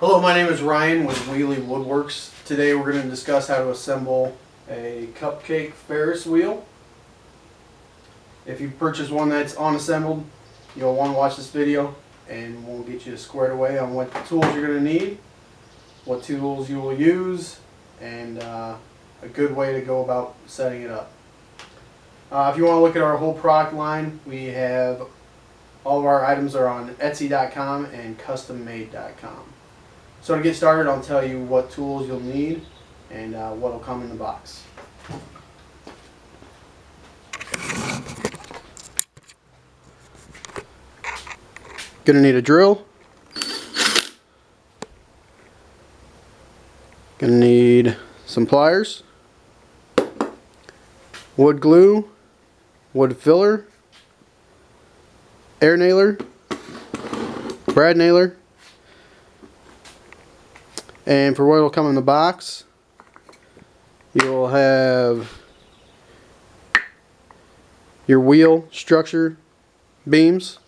Hello, my name is Ryan with Wiele Woodworks. Today we're going to discuss how to assemble a Cupcake Ferris wheel. If you purchase one that's unassembled, you'll want to watch this video and we'll get you squared away on what tools you're going to need, what tools you will use, and a good way to go about setting it up. If you want to look at our whole product line, we have all of our items are on Etsy.com and CustomMade.com. So to get started, I'll tell you what tools you'll need and what will come in the box. Gonna need a drill. Gonna need some pliers, wood glue, wood filler, air nailer, brad nailer. And for what will come in the box, you'll have your wheel structure beams.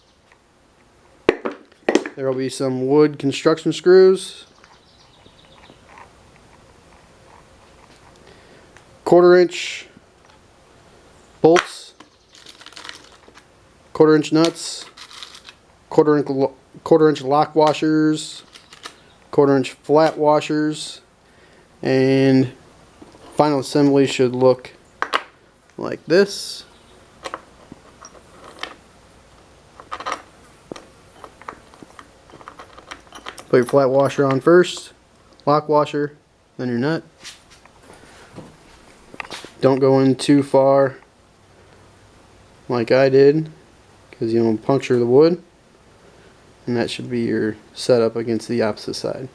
There will be some wood construction screws, 1/4-inch bolts, 1/4-inch nuts, 1/4-inch lock washers, 1/4-inch flat washers, and final assembly should look like this. Put your flat washer on first, lock washer, then your nut. Don't go in too far like I did, because you don't puncture the wood. And that should be your setup against the opposite side.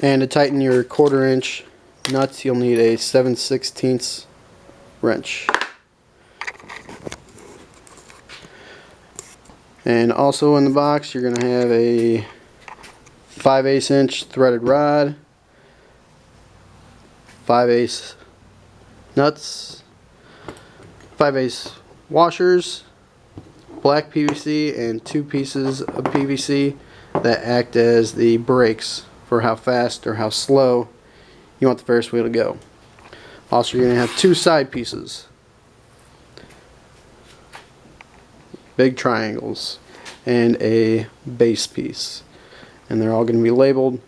And to tighten your 1/4-inch nuts, you'll need a 7/16 wrench. And also in the box, you're going to have a 5/8 inch threaded rod, 5/8 nuts, 5/8 washers, black PVC, and 2 pieces of PVC that act as the brakes for how fast or how slow you want the Ferris wheel to go. Also, you're going to have 2 side pieces, big triangles, and a base piece, and they're all going to be labeled,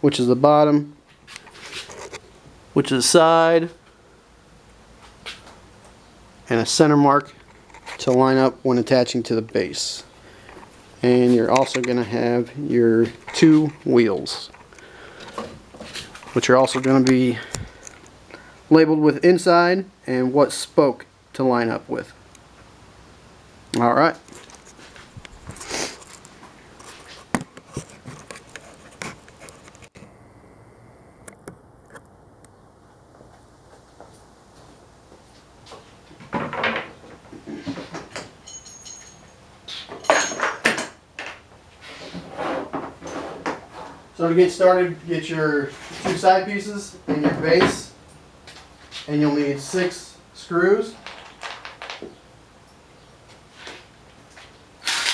which is the bottom, which is the side, and a center mark to line up when attaching to the base. And you're also going to have your 2 wheels, which are also going to be labeled with inside and what spoke to line up with. Alright. So to get started, get your 2 side pieces and your base, and you'll need 6 screws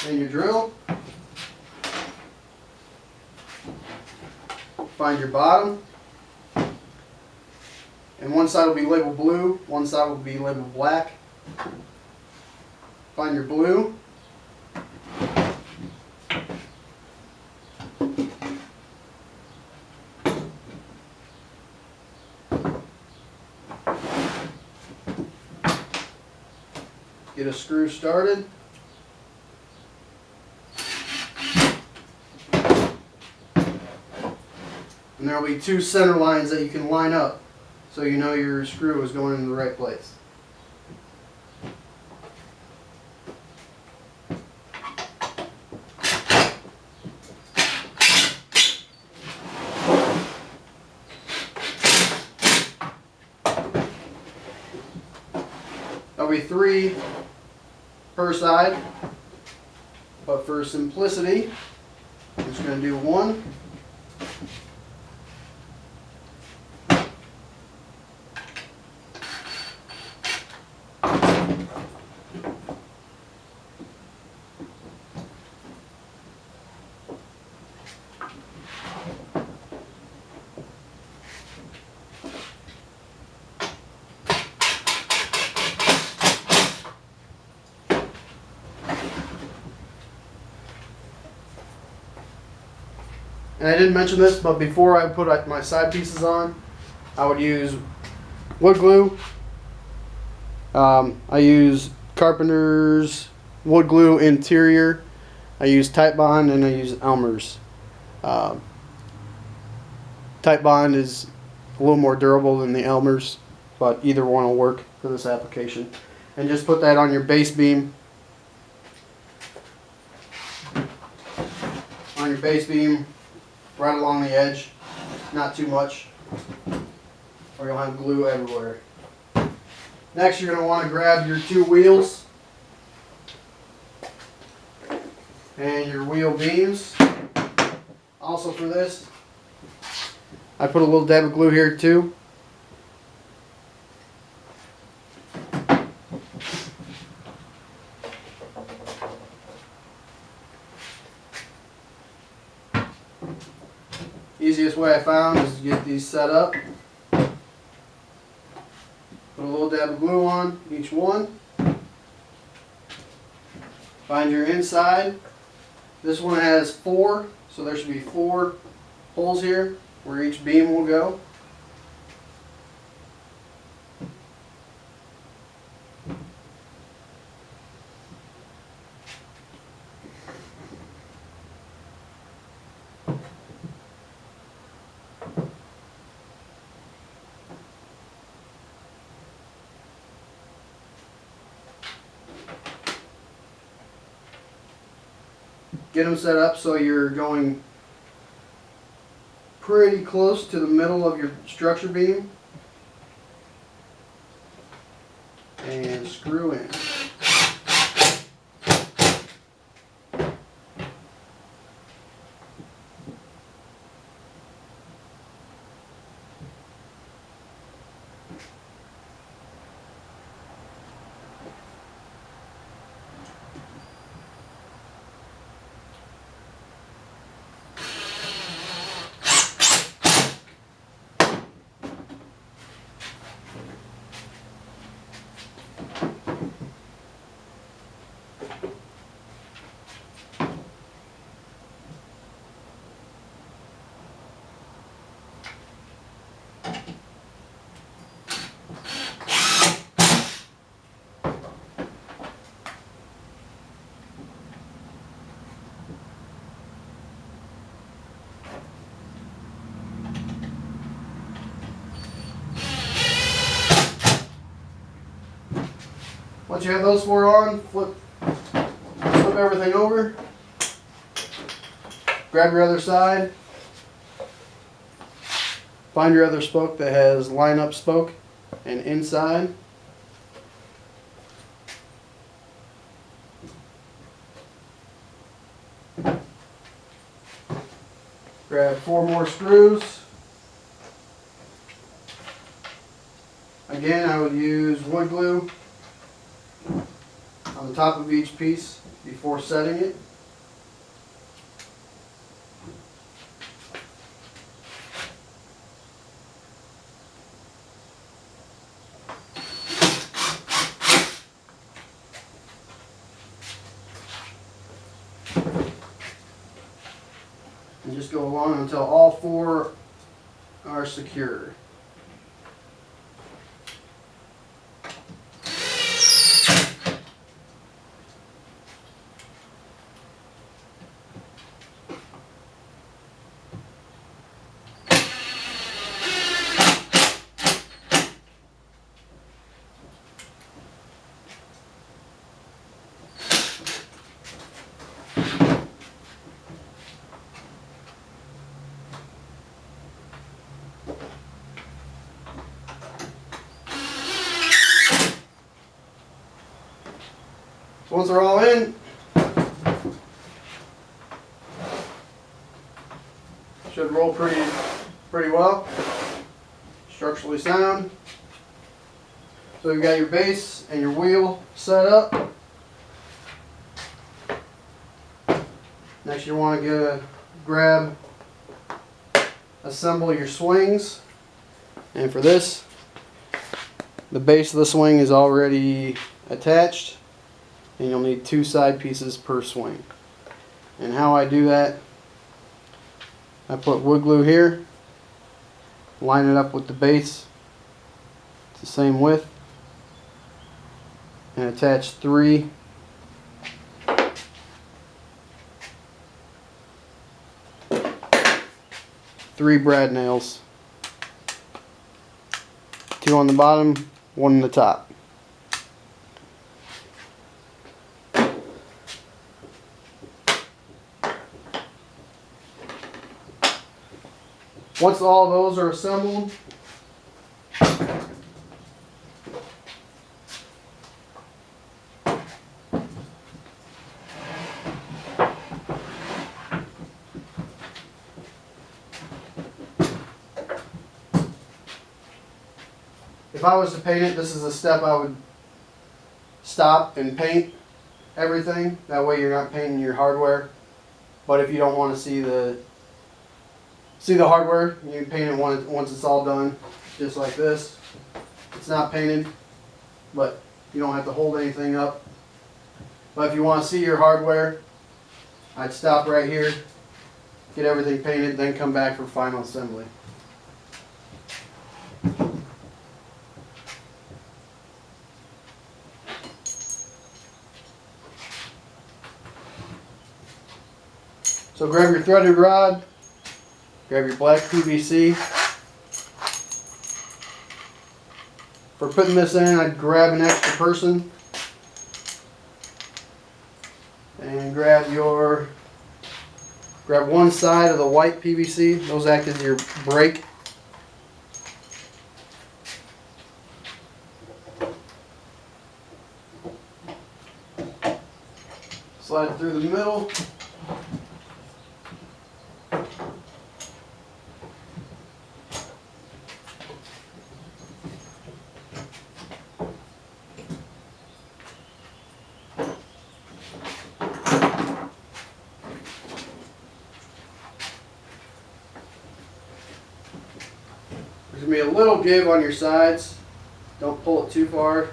and your drill. Find your bottom, and one side will be labeled blue, one side will be labeled black. Find your blue. Get a screw started. And there will be 2 center lines that you can line up so you know your screw is going in the right place. There'll be 3 per side, but for simplicity, I'm just going to do 1. And I didn't mention this, but before I put my side pieces on, I would use wood glue. I use Carpenter's wood glue interior. I use Type Bond and I use Elmer's. Type Bond is a little more durable than the Elmer's, but either one will work for this application. And just put that on your base beam. On your base beam, right along the edge, not too much, or you'll have glue everywhere. Next, you're going to want to grab your two wheels and your wheel beams. Also for this, I put a little dab of glue here too. Easiest way I found is to get these set up. Put a little dab of glue on each one. Find your inside. This one has 4, so there should be 4 holes here where each beam will go. Get them set up so you're going pretty close to the middle of your structure beam. And screw in. Once you have those 4 on, flip everything over. Grab your other side. Find your other spoke that has line up spoke and inside. Grab 4 more screws. Again, I would use wood glue on the top of each piece before setting it. And just go along until all 4 are secure. Once they're all in, should roll pretty well, structurally sound. So you've got your base and your wheel set up. Next you want to assemble your swings. And for this, the base of the swing is already attached. And you'll need 2 side pieces per swing. And how I do that, I put wood glue here, line it up with the base, it's the same width, and attach three brad nails. 2 on the bottom, 1 on the top. Once all those are assembled, if I was to paint it, this is a step I would stop and paint everything. That way you're not painting your hardware. But if you don't want to see the hardware, you can paint it once it's all done, just like this. It's not painted, but you don't have to hold anything up. But if you want to see your hardware, I'd stop right here, get everything painted, then come back for final assembly. So grab your threaded rod, grab your black PVC. For putting this in, I'd grab an extra person and grab one side of the white PVC. Those act as your brake. Slide it through the middle. There's going to be a little give on your sides. Don't pull it too far.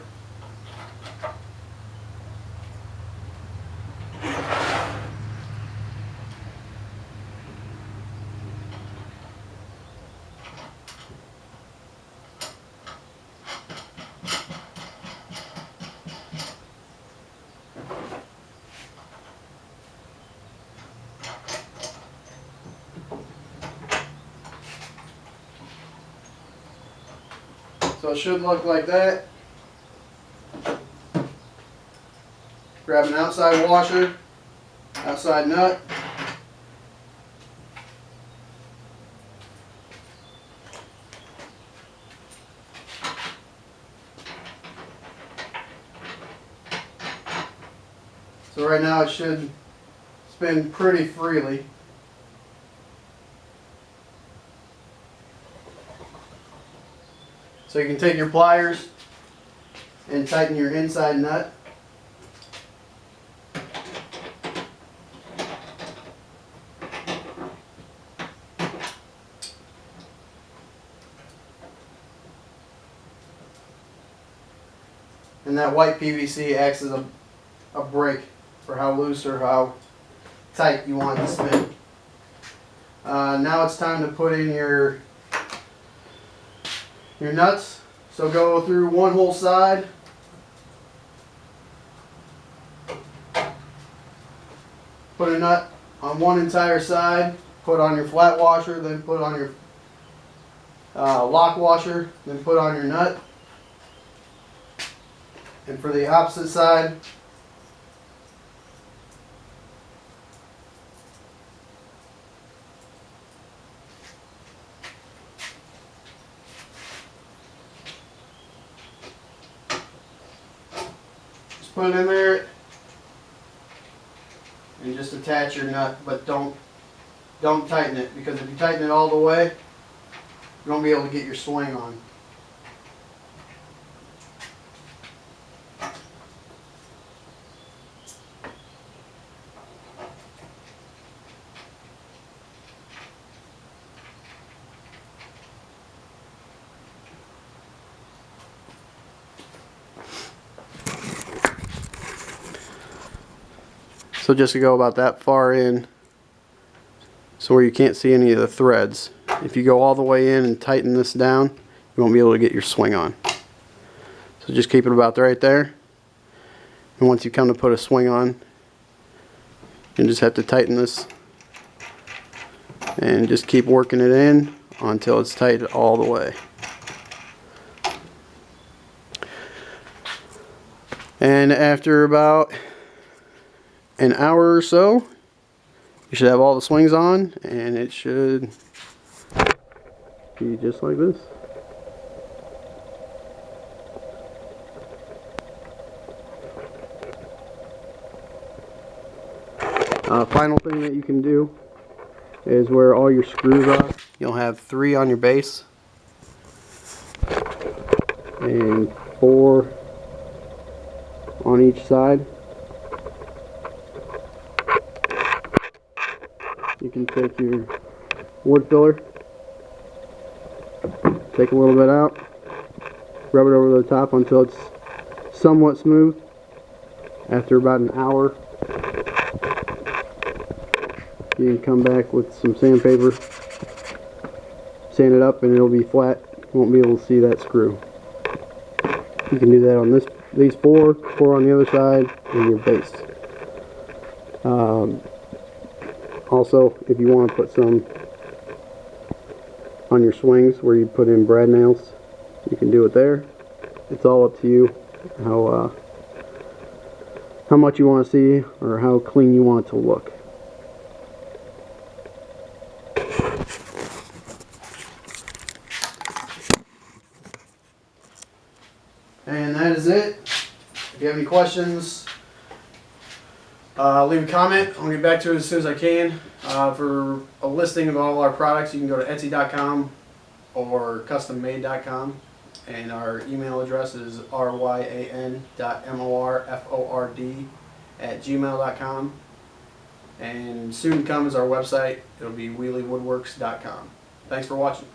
So it should look like that. Grab an outside washer, outside nut. So right now it should spin pretty freely. So you can take your pliers and tighten your inside nut. And that white PVC acts as a brake for how loose or how tight you want it to spin. Now it's time to put in your nuts. So go through one whole side. Put a nut on one entire side. Put on your flat washer, then put on your lock washer, then put on your nut. And for the opposite side, just put it in there and just attach your nut, but don't tighten it, because if you tighten it all the way, you won't be able to get your swing on. So just to go about that far in, so so where you can't see any of the threads. If you go all the way in and tighten this down, you won't be able to get your swing on. So just keep it about right there. And once you come to put a swing on, you just have to tighten this and just keep working it in until it's tight all the way. And after about an hour or so, you should have all the swings on, and it should be just like this. Final thing that you can do is where all your screws are. You'll have 3 on your base and 4 on each side. You can take your wood filler, take a little bit out, rub it over the top until it's somewhat smooth. After about an hour, you can come back with some sandpaper, sand it up, and it'll be flat. You won't be able to see that screw. You can do that on these 4 on the other side, and your base. Also, if you want to put some on your swings where you put in brad nails, you can do it there. It's all up to you how much you want to see or how clean you want it to look. And that is it. If you have any questions, leave a comment. I'll get back to it as soon as I can. For a listing of all our products, you can go to Etsy.com or custommade.com. And our email address is ryan.morford@gmail.com. And soon to come is our website. It'll be wielewoodworks.com. Thanks for watching.